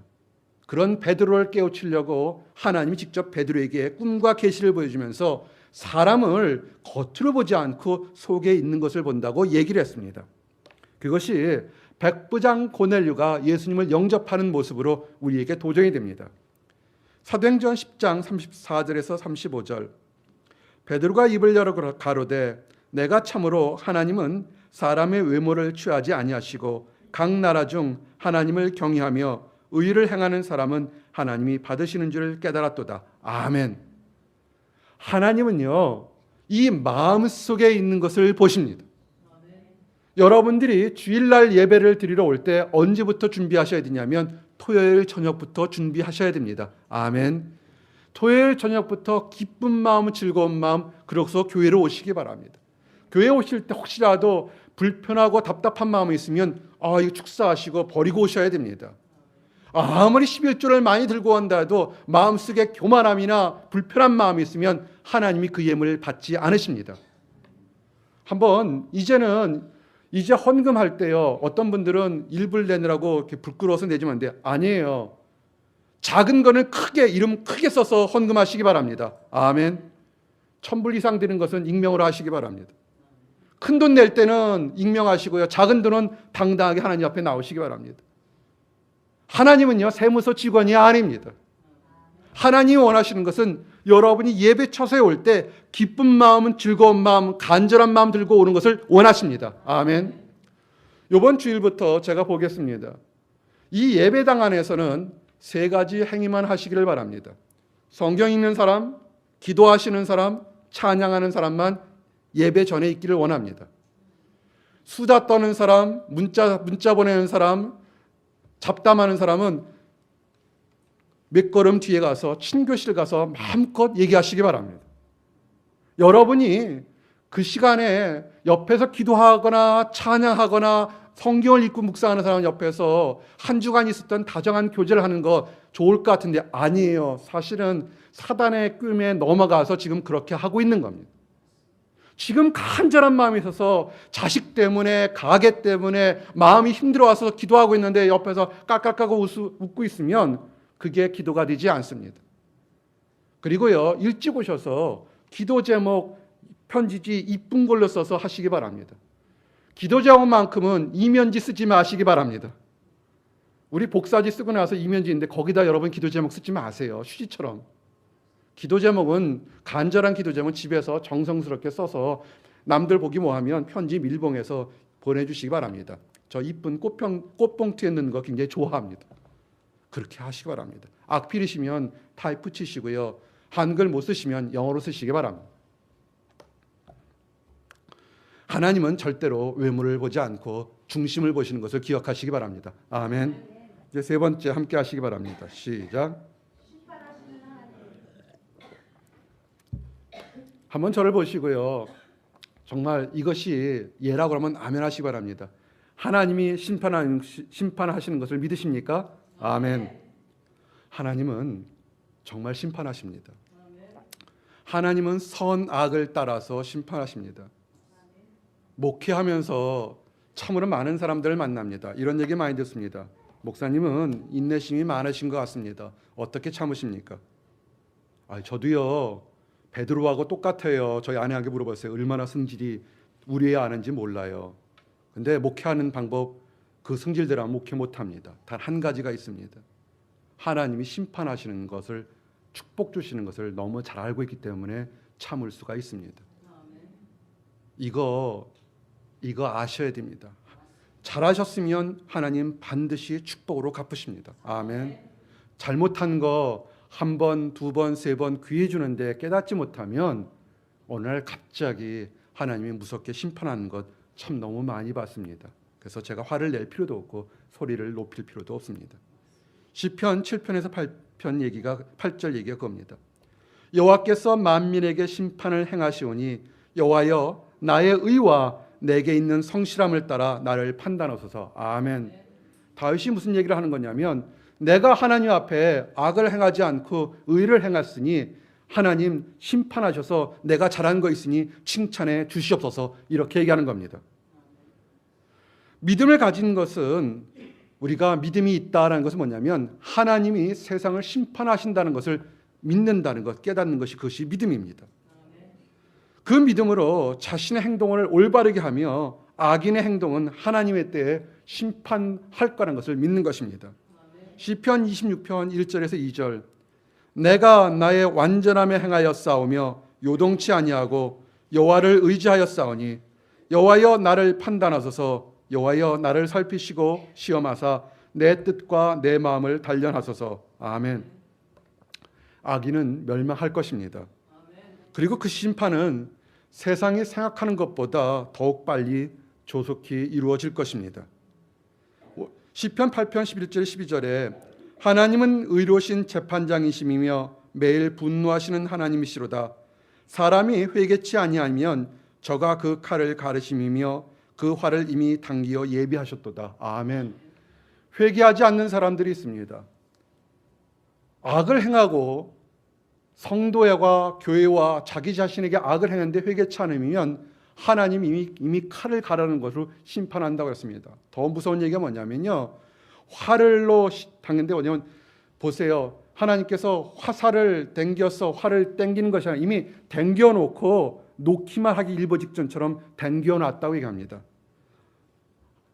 그런 베드로를 깨우치려고 하나님이 직접 베드로에게 꿈과 계시를 보여주면서 사람을 겉으로 보지 않고 속에 있는 것을 본다고 얘기를 했습니다. 그것이 백부장 고넬료가 예수님을 영접하는 모습으로 우리에게 도전이 됩니다. 사도행전 10장 34절에서 35절, 베드로가 입을 열어 가로되 내가 참으로 하나님은 사람의 외모를 취하지 아니하시고 각 나라 중 하나님을 경외하며 의를 행하는 사람은 하나님이 받으시는 줄 깨달았도다. 아멘. 하나님은요, 이 마음속에 있는 것을 보십니다. 여러분들이 주일날 예배를 드리러 올 때 언제부터 준비하셔야 되냐면 토요일 저녁부터 준비하셔야 됩니다. 아멘. 토요일 저녁부터 기쁜 마음, 즐거운 마음, 그러고서 교회로 오시기 바랍니다. 교회 오실 때 혹시라도 불편하고 답답한 마음이 있으면 이거 축사하시고 버리고 오셔야 됩니다. 아무리 11조를 많이 들고 온다 해도 마음속에 교만함이나 불편한 마음이 있으면 하나님이 그 예물을 받지 않으십니다. 한번 이제 헌금할 때요, 어떤 분들은 일불 내느라고 이렇게 부끄러워서 내지면 안 돼요. 아니에요. 작은 거는 이름 크게 써서 헌금하시기 바랍니다. 아멘. 1,000불 이상 되는 것은 익명으로 하시기 바랍니다. 큰 돈 낼 때는 익명하시고요, 작은 돈은 당당하게 하나님 앞에 나오시기 바랍니다. 하나님은요, 세무서 직원이 아닙니다. 하나님이 원하시는 것은 여러분이 예배 처소에 올 때 기쁜 마음은 즐거운 마음, 간절한 마음 들고 오는 것을 원하십니다. 아멘. 이번 주일부터 제가 보겠습니다. 이 예배당 안에서는 3가지 행위만 하시기를 바랍니다. 성경 읽는 사람, 기도하시는 사람, 찬양하는 사람만 예배 전에 있기를 원합니다. 수다 떠는 사람, 문자 보내는 사람, 잡담하는 사람은 몇 걸음 뒤에 가서 친교실 가서 마음껏 얘기하시기 바랍니다. 여러분이 그 시간에 옆에서 기도하거나 찬양하거나 성경을 읽고 묵상하는 사람 옆에서 한 주간 있었던 다정한 교제를 하는 거 좋을 것 같은데 아니에요. 사실은 사단의 꿈에 넘어가서 지금 그렇게 하고 있는 겁니다. 지금 간절한 마음이 있어서 자식 때문에, 가게 때문에 마음이 힘들어와서 기도하고 있는데 옆에서 깔깔깔고 웃고 있으면 그게 기도가 되지 않습니다. 그리고요, 일찍 오셔서 기도 제목, 편지지 이쁜 걸로 써서 하시기 바랍니다. 기도 제목만큼은 이면지 쓰지 마시기 바랍니다. 우리 복사지 쓰고 나서 이면지인데 거기다 여러분 기도 제목 쓰지 마세요. 휴지처럼. 기도 제목은, 간절한 기도 제목은 집에서 정성스럽게 써서 남들 보기 뭐하면 편지 밀봉해서 보내주시기 바랍니다. 저 이쁜 꽃봉투에 넣는 거 굉장히 좋아합니다. 그렇게 하시기 바랍니다. 악필이시면 타이프 치시고요, 한글 못 쓰시면 영어로 쓰시기 바랍니다. 하나님은 절대로 외모를 보지 않고 중심을 보시는 것을 기억하시기 바랍니다. 아멘. 이제 3번째 함께 하시기 바랍니다. 시작. 한번 저를 보시고요, 정말 이것이 예라고 하면 아멘 하시기 바랍니다. 하나님이 심판하시는 것을 믿으십니까? 아멘. 하나님은 정말 심판하십니다. 하나님은 선악을 따라서 심판하십니다. 목회하면서 참으로 많은 사람들을 만납니다. 이런 얘기 많이 듣습니다. 목사님은 인내심이 많으신 것 같습니다. 어떻게 참으십니까? 저도요, 베드로하고 똑같아요. 저희 아내에게 물어봤어요. 얼마나 성질이 우리 애 아는지 몰라요. 근데 목회하는 방법, 그 성질대로 목회 못합니다. 단 한 가지가 있습니다. 하나님이 심판하시는 것을, 축복 주시는 것을 너무 잘 알고 있기 때문에 참을 수가 있습니다. 이거 아셔야 됩니다. 잘하셨으면 하나님 반드시 축복으로 갚으십니다. 아멘. 잘못한 거 한 번, 두 번, 세 번 귀해 주는데 깨닫지 못하면 어느 날 갑자기 하나님이 무섭게 심판하는 것 참 너무 많이 봤습니다. 그래서 제가 화를 낼 필요도 없고 소리를 높일 필요도 없습니다. 시편 7편에서 8절 얘기가 그겁니다. 여호와께서 만민에게 심판을 행하시오니 여호와여 나의 의와 내게 있는 성실함을 따라 나를 판단하소서. 아멘. 다윗이 무슨 얘기를 하는 거냐면 내가 하나님 앞에 악을 행하지 않고 의를 행했으니 하나님 심판하셔서 내가 잘한 거 있으니 칭찬해 주시옵소서, 이렇게 얘기하는 겁니다. 믿음을 가진 것은, 우리가 믿음이 있다라는 것은 뭐냐면 하나님이 세상을 심판하신다는 것을 믿는다는 것, 깨닫는 것이, 그것이 믿음입니다. 그 믿음으로 자신의 행동을 올바르게 하며 악인의 행동은 하나님의 때에 심판할 거라는 것을 믿는 것입니다. 시편 26편 1절에서 2절 내가 나의 완전함에 행하여 싸우며 요동치 아니하고 여호와를 의지하여 싸우니 여호와여 나를 판단하소서. 여호와여 나를 살피시고 시험하사 내 뜻과 내 마음을 단련하소서. 아멘. 악인은 멸망할 것입니다. 그리고 그 심판은 세상이 생각하는 것보다 더욱 빨리 조속히 이루어질 것입니다. 시편 8편 11절 12절에 하나님은 의로우신 재판장이심이며 매일 분노하시는 하나님이시로다. 사람이 회개치 아니하면 저가 그 칼을 가르심이며 그 화를 이미 당기어 예비하셨도다. 아멘. 회개하지 않는 사람들이 있습니다. 악을 행하고 성도와 교회와 자기 자신에게 악을 행하는데 회개치 않으면 하나님이 이미 칼을 가르는 것으로 심판한다고 했습니다. 더 무서운 얘기가 뭐냐면요, 활로 당했는데 뭐냐면, 보세요, 하나님께서 화살을 당겨서 활을 당기는 것이 아니라 이미 당겨놓고 놓기만 하기 일보 직전처럼 당겨놨다고 얘기합니다.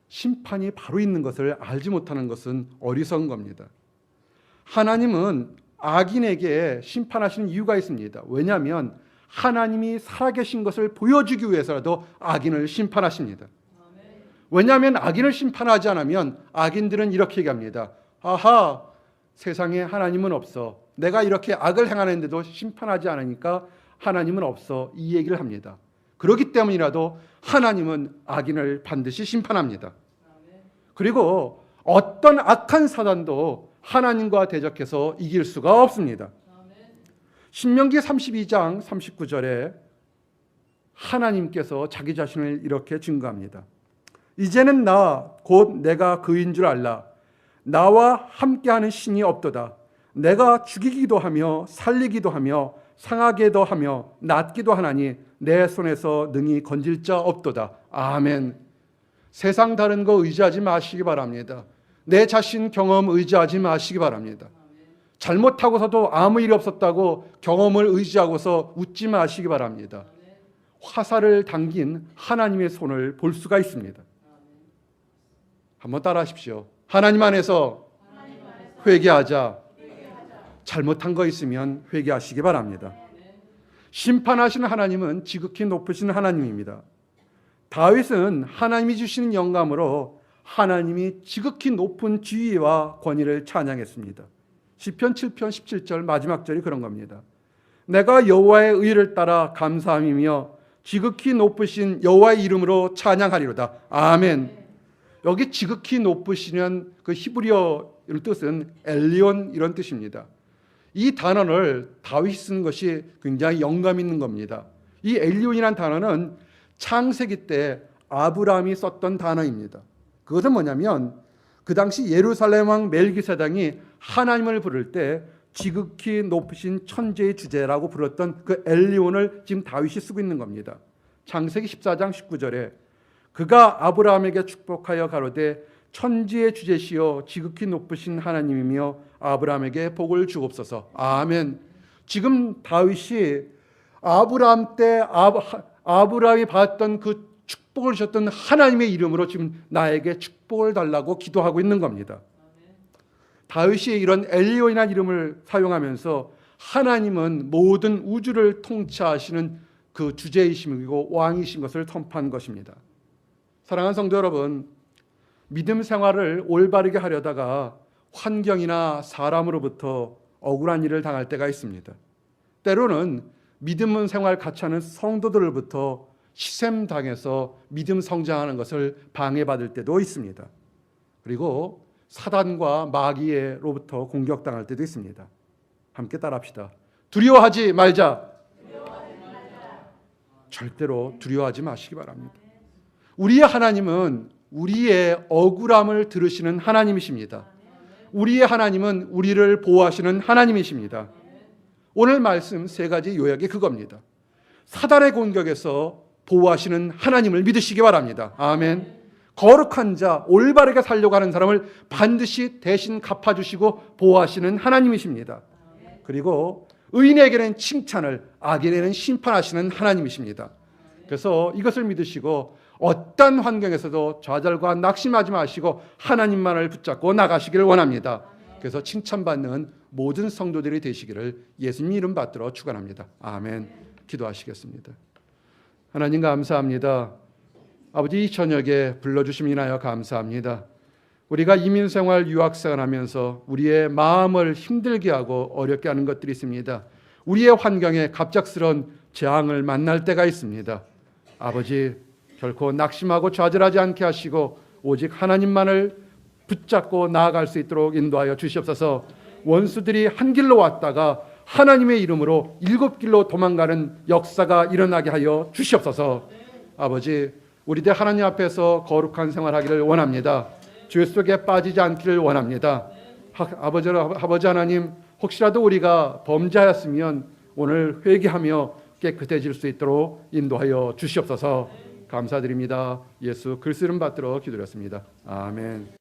심판이 바로 있는 것을 알지 못하는 것은 어리석은 겁니다. 하나님은 악인에게 심판하시는 이유가 있습니다. 왜냐하면 하나님이 살아계신 것을 보여주기 위해서라도 악인을 심판하십니다. 왜냐하면 악인을 심판하지 않으면 악인들은 이렇게 얘기합니다. 아하, 세상에 하나님은 없어. 내가 이렇게 악을 행하는데도 심판하지 않으니까 하나님은 없어. 이 얘기를 합니다. 그렇기 때문이라도 하나님은 악인을 반드시 심판합니다. 그리고 어떤 악한 사단도 하나님과 대적해서 이길 수가 없습니다. 신명기 32장 39절에 하나님께서 자기 자신을 이렇게 증거합니다. 이제는 나 곧 내가 그인 줄 알라. 나와 함께하는 신이 없도다. 내가 죽이기도 하며 살리기도 하며 상하게도 하며 낫기도 하나니 내 손에서 능히 건질 자 없도다. 아멘. 세상 다른 거 의지하지 마시기 바랍니다. 내 자신 경험 의지하지 마시기 바랍니다. 잘못하고서도 아무 일이 없었다고 경험을 의지하고서 웃지 마시기 바랍니다. 화살을 당긴 하나님의 손을 볼 수가 있습니다. 한번 따라 하십시오. 하나님 안에서 회개하자. 잘못한 거 있으면 회개하시기 바랍니다. 심판하시는 하나님은 지극히 높으신 하나님입니다. 다윗은 하나님이 주시는 영감으로 하나님이 지극히 높은 지위와 권위를 찬양했습니다. 시편 7편 17절 마지막 절이 그런 겁니다. 내가 여호와의 의를 따라 감사함이며 지극히 높으신 여호와의 이름으로 찬양하리로다. 아멘. 여기 지극히 높으시는 그 히브리어 뜻은 엘리온, 이런 뜻입니다. 이 단어를 다윗이 쓴 것이 굉장히 영감 있는 겁니다. 이 엘리온이라는 단어는 창세기 때 아브라함이 썼던 단어입니다. 그것은 뭐냐면 그 당시 예루살렘 왕 멜기세덱이 하나님을 부를 때 지극히 높으신 천재의 주제라고 불렀던 그 엘리온을 지금 다윗이 쓰고 있는 겁니다. 창세기 14장 19절에 그가 아브라함에게 축복하여 가로되 천지의 주제시여 지극히 높으신 하나님이며 아브라함에게 복을 주옵소서. 아멘. 지금 다윗이 아브라함 때 아브라함이 받았던 그 축복을 주셨던 하나님의 이름으로 지금 나에게 축복을 달라고 기도하고 있는 겁니다. 다윗이 이런 엘리온이라는 이름을 사용하면서 하나님은 모든 우주를 통치하시는 그 주제이시고 왕이신 것을 선포한 것입니다. 사랑하는 성도 여러분, 믿음 생활을 올바르게 하려다가 환경이나 사람으로부터 억울한 일을 당할 때가 있습니다. 때로는 믿음 생활 같이 하는 성도들로부터 시샘당해서 믿음 성장하는 것을 방해받을 때도 있습니다. 그리고 사단과 마귀로부터 공격당할 때도 있습니다. 함께 따라합시다. 두려워하지 말자. 절대로 두려워하지 마시기 바랍니다. 우리의 하나님은 우리의 억울함을 들으시는 하나님이십니다. 우리의 하나님은 우리를 보호하시는 하나님이십니다. 오늘 말씀 세 가지 요약이 그겁니다. 사단의 공격에서 보호하시는 하나님을 믿으시기 바랍니다. 아멘. 거룩한 자, 올바르게 살려고 하는 사람을 반드시 대신 갚아주시고 보호하시는 하나님이십니다. 그리고 의인에게는 칭찬을, 악인에게는 심판하시는 하나님이십니다. 그래서 이것을 믿으시고 어떤 환경에서도 좌절과 낙심하지 마시고 하나님만을 붙잡고 나가시기를 원합니다. 그래서 칭찬받는 모든 성도들이 되시기를 예수님 이름 받들어 축원합니다. 아멘. 기도하시겠습니다. 하나님 감사합니다. 아버지, 이 저녁에 불러주심을 인하여 감사합니다. 우리가 이민생활, 유학생활 하면서 우리의 마음을 힘들게 하고 어렵게 하는 것들이 있습니다. 우리의 환경에 갑작스러운 재앙을 만날 때가 있습니다. 아버지, 결코 낙심하고 좌절하지 않게 하시고 오직 하나님만을 붙잡고 나아갈 수 있도록 인도하여 주시옵소서. 원수들이 한 길로 왔다가 하나님의 이름으로 7길로 도망가는 역사가 일어나게 하여 주시옵소서. 아버지, 우리들 하나님 앞에서 거룩한 생활하기를 원합니다. 죄 속에 빠지지 않기를 원합니다. 아버지 하나님, 혹시라도 우리가 범죄하였으면 오늘 회개하며 깨끗해질 수 있도록 인도하여 주시옵소서. 감사드립니다. 예수 그리스도 이름 받들어 기도드렸습니다. 아멘.